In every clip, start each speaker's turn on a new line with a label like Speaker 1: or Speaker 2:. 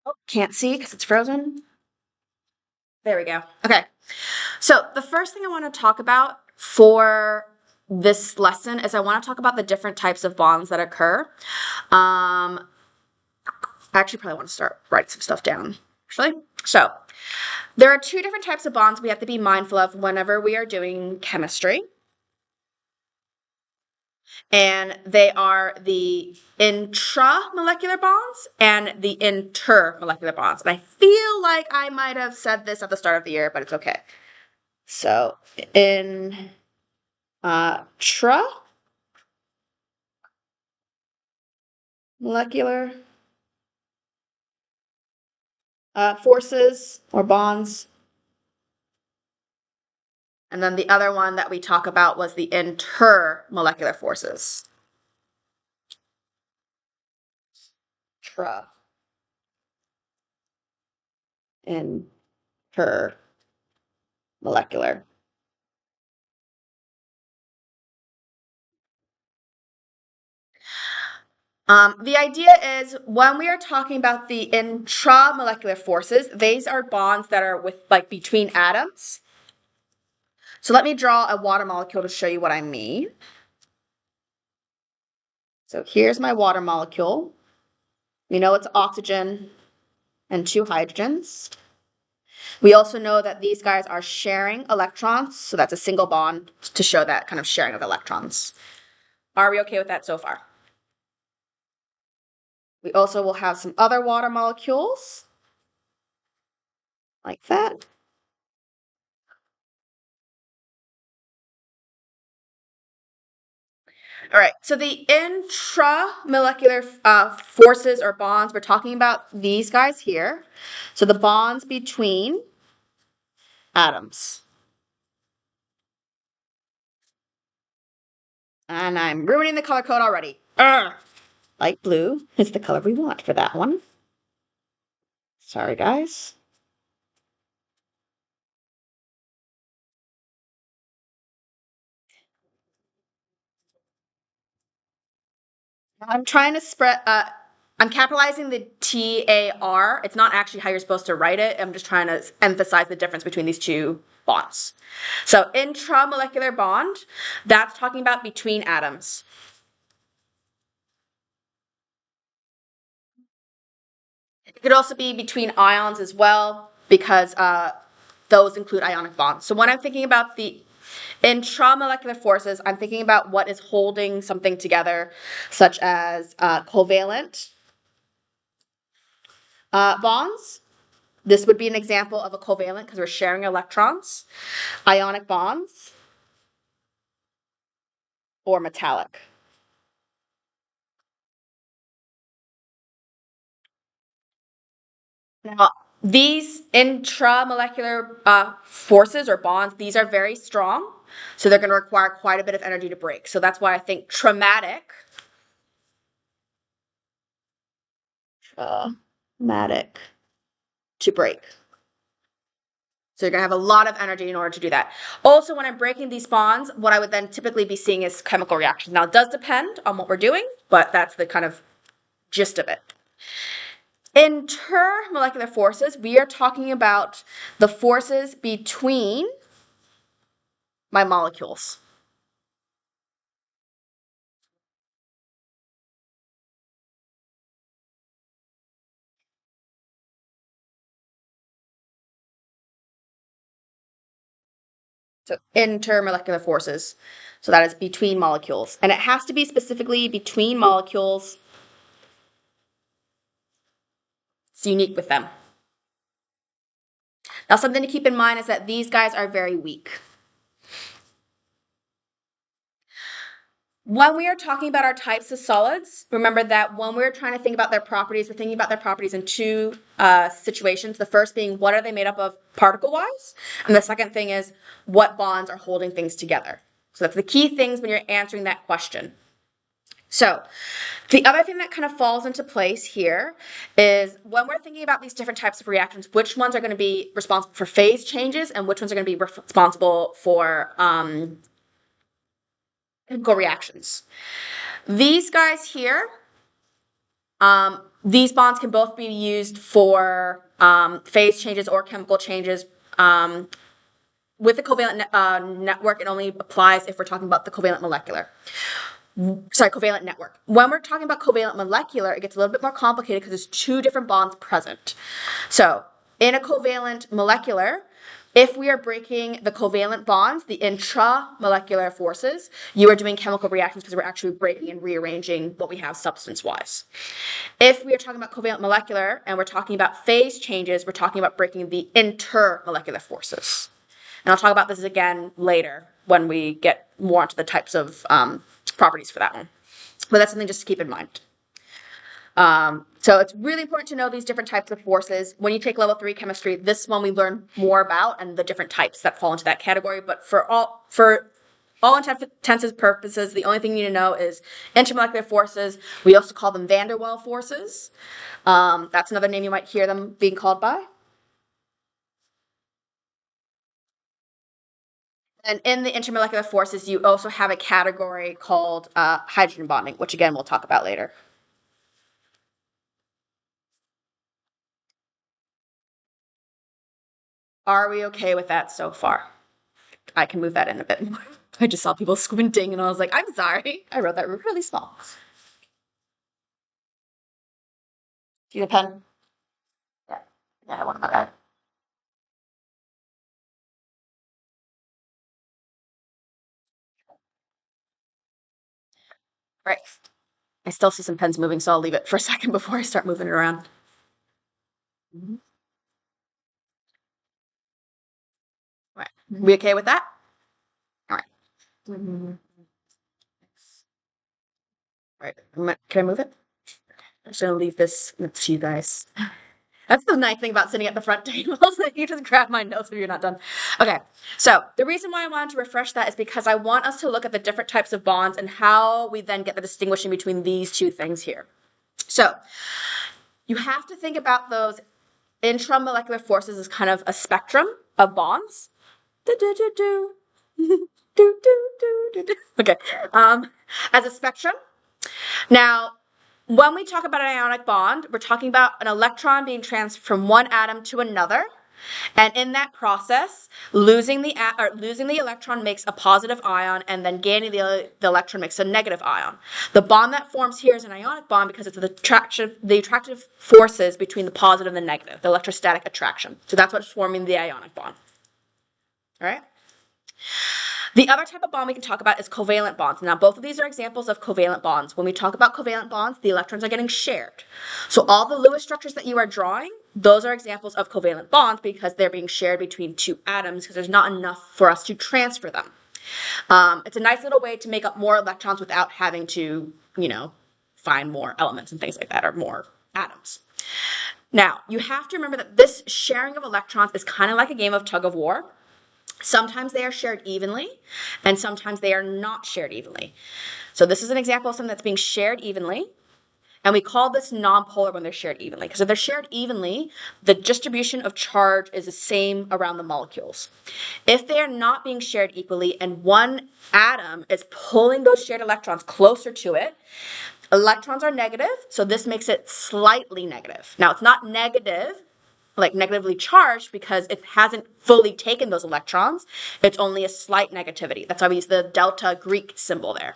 Speaker 1: Oh, can't see because it's frozen. There we go. Okay. So the first thing I want to talk about for this lesson is I want to talk about the different types of bonds that occur. I actually probably want to start writing some stuff down, actually. So there are two different types of bonds we have to be mindful of whenever we are doing chemistry. And they are the intramolecular bonds and the intermolecular bonds. And I feel like I might have said this at the start of the year, but it's okay. So molecular forces or bonds. And then the other one that we talk about was the intermolecular forces. Intermolecular. The idea is when we are talking about the intramolecular forces, these are bonds that are between atoms. So let me draw a water molecule to show you what I mean. So here's my water molecule. We know it's oxygen and 2 hydrogens. We also know that these guys are sharing electrons, so that's a single bond to show that kind of sharing of electrons. Are we okay with that so far? We also will have some other water molecules, like that. All right, so the intramolecular forces or bonds, we're talking about these guys here. So the bonds between atoms. And I'm ruining the color code already. Light blue is the color we want for that one. Sorry, guys. I'm trying to spread, I'm capitalizing the TAR. It's not actually how you're supposed to write it. I'm just trying to emphasize the difference between these two bonds. So intramolecular bond, that's talking about between atoms. It could also be between ions as well, because those include ionic bonds. So when I'm thinking about the intramolecular forces, I'm thinking about what is holding something together, such as covalent bonds. This would be an example of a covalent because we're sharing electrons. Ionic bonds or metallic. Now, these intramolecular forces or bonds, these are very strong. So they're going to require quite a bit of energy to break. So that's why I think traumatic to break. So you're going to have a lot of energy in order to do that. Also, when I'm breaking these bonds, what I would then typically be seeing is chemical reactions. Now, it does depend on what we're doing, but that's the kind of gist of it. Intermolecular forces, we are talking about the forces between my molecules. So intermolecular forces. So that is between molecules. And it has to be specifically between molecules. It's unique with them. Now, something to keep in mind is that these guys are very weak. When we are talking about our types of solids, remember that when we're trying to think about their properties, we're thinking about their properties in two situations. The first being, what are they made up of particle-wise? And the second thing is, what bonds are holding things together? So that's the key things when you're answering that question. So the other thing that kind of falls into place here is when we're thinking about these different types of reactions, which ones are going to be responsible for phase changes and which ones are going to be responsible for chemical reactions. These guys here, These bonds can both be used for phase changes or chemical changes. With the covalent network, it only applies if we're talking about the covalent network. When we're talking about covalent molecular, it gets a little bit more complicated because there's two different bonds present. So in a covalent molecular, if we are breaking the covalent bonds, the intramolecular forces, you are doing chemical reactions because we're actually breaking and rearranging what we have substance-wise. If we are talking about covalent molecular and we're talking about phase changes, we're talking about breaking the intermolecular forces. And I'll talk about this again later when we get more into the types of properties for that one. But that's something just to keep in mind. So it's really important to know these different types of forces. When you take level 3 chemistry, this one we learn more about and the different types that fall into that category. But for all intents and purposes, the only thing you need to know is intermolecular forces. We also call them van der Waals forces. That's another name you might hear them being called by. And in the intermolecular forces, you also have a category called hydrogen bonding, which again, we'll talk about later. Are we okay with that so far? I can move that in a bit more. I just saw people squinting and I was like, I'm sorry. I wrote that really small. Do you need a pen? Yeah. Yeah, I want that. Right. I still see some pens moving, so I'll leave it for a second before I start moving it around. Mm-hmm. All right. We okay with that? All right. Mm-hmm. All right. Can I move it? I'm just gonna leave this to you guys. That's the nice thing about sitting at the front table is that you just grab my notes if you're not done. Okay, so the reason why I wanted to refresh that is because I want us to look at the different types of bonds and how we then get the distinguishing between these two things here. So you have to think about those intramolecular forces as kind of a spectrum of bonds. Okay, as a spectrum. Now, when we talk about an ionic bond, we're talking about an electron being transferred from one atom to another. And in that process, losing the electron makes a positive ion, and then gaining the electron makes a negative ion. The bond that forms here is an ionic bond because it's the attractive forces between the positive and the negative, the electrostatic attraction. So that's what's forming the ionic bond. All right? The other type of bond we can talk about is covalent bonds. Now, both of these are examples of covalent bonds. When we talk about covalent bonds, the electrons are getting shared. So all the Lewis structures that you are drawing, those are examples of covalent bonds because they're being shared between two atoms because there's not enough for us to transfer them. It's a nice little way to make up more electrons without having to, find more elements and things like that, or more atoms. Now, you have to remember that this sharing of electrons is kind of like a game of tug of war. Sometimes they are shared evenly, and sometimes they are not shared evenly. So this is an example of something that's being shared evenly, and we call this nonpolar when they're shared evenly. Because if they're shared evenly, the distribution of charge is the same around the molecules. If they are not being shared equally, and one atom is pulling those shared electrons closer to it, electrons are negative, so this makes it slightly negative. Now, it's not negative, like negatively charged, because it hasn't fully taken those electrons. It's only a slight negativity. That's why we use the delta Greek symbol there.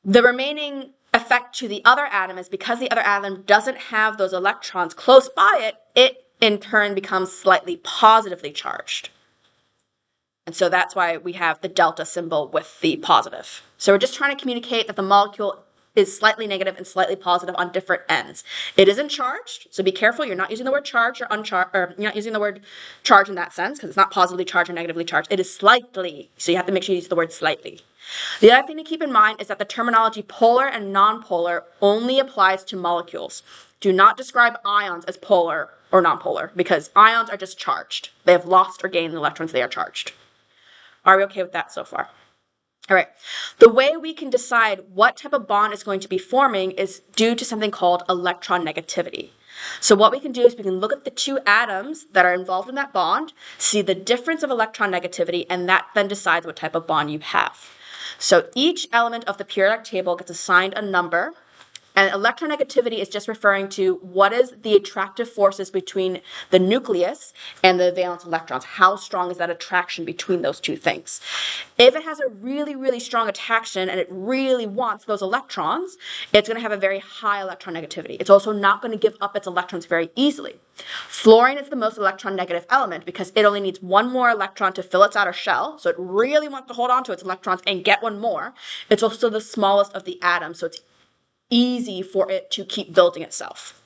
Speaker 1: The remaining effect to the other atom is because the other atom doesn't have those electrons close by it, it in turn becomes slightly positively charged. And so that's why we have the delta symbol with the positive. So we're just trying to communicate that the molecule is slightly negative and slightly positive on different ends. It isn't charged, so be careful. You're not using the word charge or uncharged, or you're not using the word charge in that sense because it's not positively charged or negatively charged. It is slightly, so you have to make sure you use the word slightly. The other thing to keep in mind is that the terminology polar and nonpolar only applies to molecules. Do not describe ions as polar or nonpolar because ions are just charged. They have lost or gained electrons, they are charged. Are we okay with that so far? All right, the way we can decide what type of bond is going to be forming is due to something called electron negativity. So what we can do is we can look at the two atoms that are involved in that bond, see the difference of electron negativity, and that then decides what type of bond you have. So each element of the periodic table gets assigned a number, And electronegativity is just referring to what is the attractive forces between the nucleus and the valence electrons. How strong is that attraction between those two things? If it has a really, really strong attraction and it really wants those electrons, it's going to have a very high electronegativity. It's also not going to give up its electrons very easily. Fluorine is the most electron negative element because it only needs one more electron to fill its outer shell, so it really wants to hold on to its electrons and get one more. It's also the smallest of the atoms, so it's easy for it to keep building itself.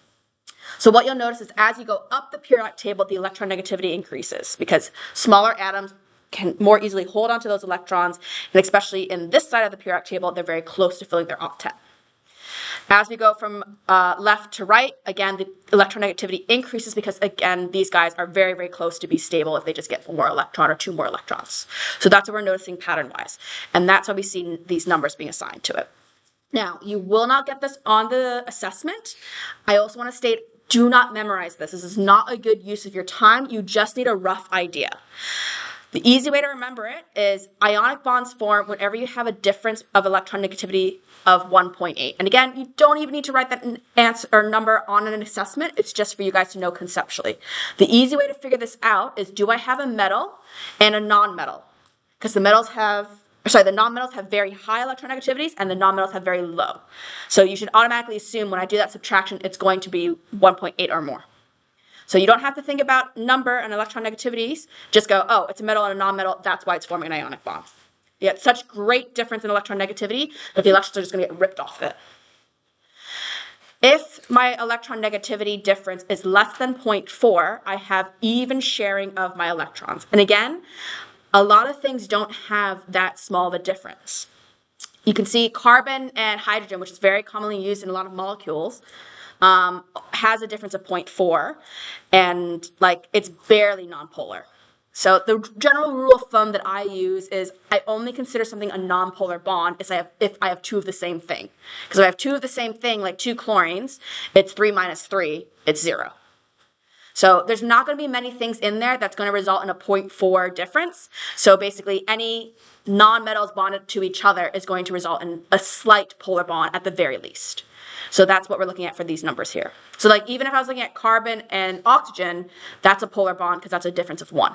Speaker 1: So what you'll notice is as you go up the periodic table, the electronegativity increases because smaller atoms can more easily hold onto those electrons, and especially in this side of the periodic table, they're very close to filling their octet. As we go from left to right, again, the electronegativity increases because, again, these guys are very, very close to be stable if they just get one more electron or two more electrons. So that's what we're noticing pattern-wise, and that's why we see these numbers being assigned to it. Now, you will not get this on the assessment. I also want to state, do not memorize this. This is not a good use of your time. You just need a rough idea. The easy way to remember it is ionic bonds form whenever you have a difference of electronegativity of 1.8. And again, you don't even need to write that answer or number on an assessment. It's just for you guys to know conceptually. The easy way to figure this out is, do I have a metal and a non-metal? Because the non-metals have very high electronegativities and the non-metals have very low. So you should automatically assume when I do that subtraction, it's going to be 1.8 or more. So you don't have to think about number and electronegativities. Just go, oh, it's a metal and a non-metal. That's why it's forming an ionic bond. You get such great difference in electronegativity that the electrons are just going to get ripped off it. If my electronegativity difference is less than 0.4, I have even sharing of my electrons. And again, a lot of things don't have that small of a difference. You can see carbon and hydrogen, which is very commonly used in a lot of molecules, has a difference of 0.4, and it's barely nonpolar. So the general rule of thumb that I use is I only consider something a nonpolar bond if I have two of the same thing. Because if I have two of the same thing, like two chlorines, it's 3 minus 3, it's 0. So there's not going to be many things in there that's going to result in a 0.4 difference. So basically any non-metals bonded to each other is going to result in a slight polar bond at the very least. So that's what we're looking at for these numbers here. So even if I was looking at carbon and oxygen, that's a polar bond because that's a difference of 1.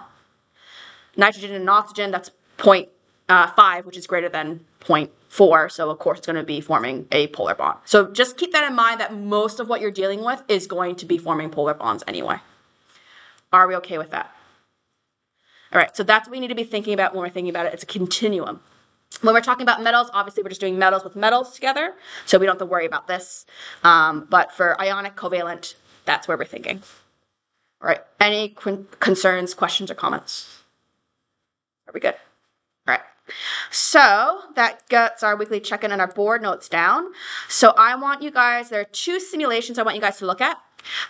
Speaker 1: Nitrogen and oxygen, that's 0.5, which is greater than 0.4. So of course it's going to be forming a polar bond. So just keep that in mind that most of what you're dealing with is going to be forming polar bonds anyway. Are we okay with that? All right, so that's what we need to be thinking about when we're thinking about it. It's a continuum. When we're talking about metals, obviously we're just doing metals with metals together, so we don't have to worry about this. But for ionic covalent, that's where we're thinking. All right, any concerns, questions, or comments? Are we good? All right. So that gets our weekly check-in and our board notes down. So I want you guys, there are 2 simulations I want you guys to look at.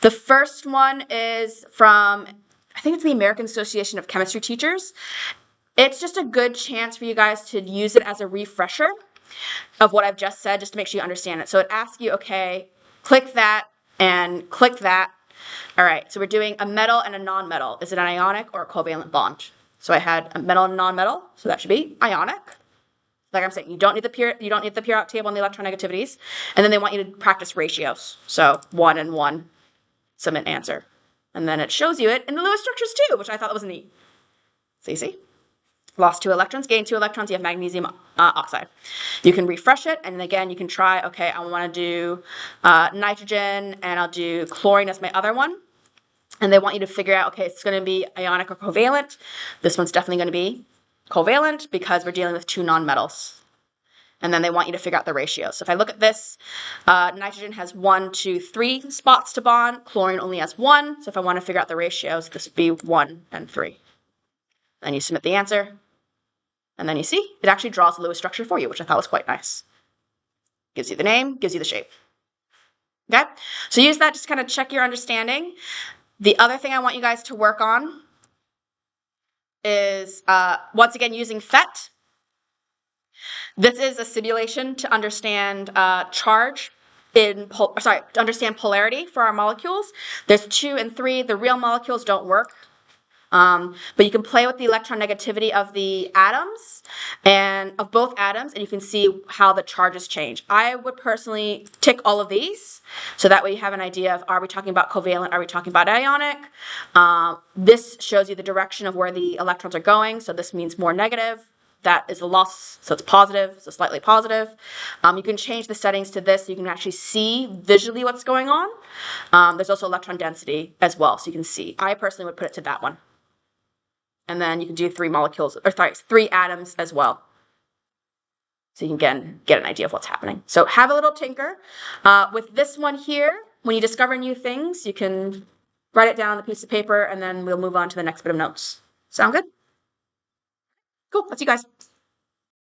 Speaker 1: The first one is from, I think it's the American Association of Chemistry Teachers. It's just a good chance for you guys to use it as a refresher of what I've just said, just to make sure you understand it. So it asks you, okay, click that and click that. All right, so we're doing a metal and a non-metal. Is it an ionic or a covalent bond? So I had a metal and a non-metal, so that should be ionic. Like I'm saying, you don't need the periodic table and the electronegativities. And then they want you to practice ratios. So 1 and 1, submit answer. And then it shows you it in the Lewis structures too, which I thought was neat. So you see? Lost 2 electrons, gained 2 electrons, you have magnesium oxide. You can refresh it, and again, you can try, okay, I want to do nitrogen, and I'll do chlorine as my other one. And they want you to figure out, okay, it's going to be ionic or covalent. This one's definitely going to be covalent because we're dealing with 2 nonmetals. And then they want you to figure out the ratio. So if I look at this, nitrogen has 1, 2, 3 spots to bond. Chlorine only has 1. So if I want to figure out the ratios, this would be 1 and 3. Then you submit the answer. And then you see, it actually draws the Lewis structure for you, which I thought was quite nice. Gives you the name, gives you the shape. Okay? So use that just to kind of check your understanding. The other thing I want you guys to work on is, once again, using PhET. This is a simulation to understand charge to understand polarity for our molecules. There's 2 and 3. The real molecules don't work But you can play with the electron negativity of the atoms and of both atoms, and you can see how the charges change. I would personally tick all of these, so that way you have an idea of, are we talking about covalent, are we talking about ionic? This shows you the direction of where the electrons are going, so this means more negative. That is a loss, so it's positive, so slightly positive. You can change the settings to this so you can actually see visually what's going on. There's also electron density as well, so you can see. I personally would put it to that one. And then you can do 3 atoms as well. So you can get an idea of what's happening. So have a little tinker. With this one here, when you discover new things, you can write it down on a piece of paper, and then we'll move on to the next bit of notes. Sound good? Cool, let's see you guys.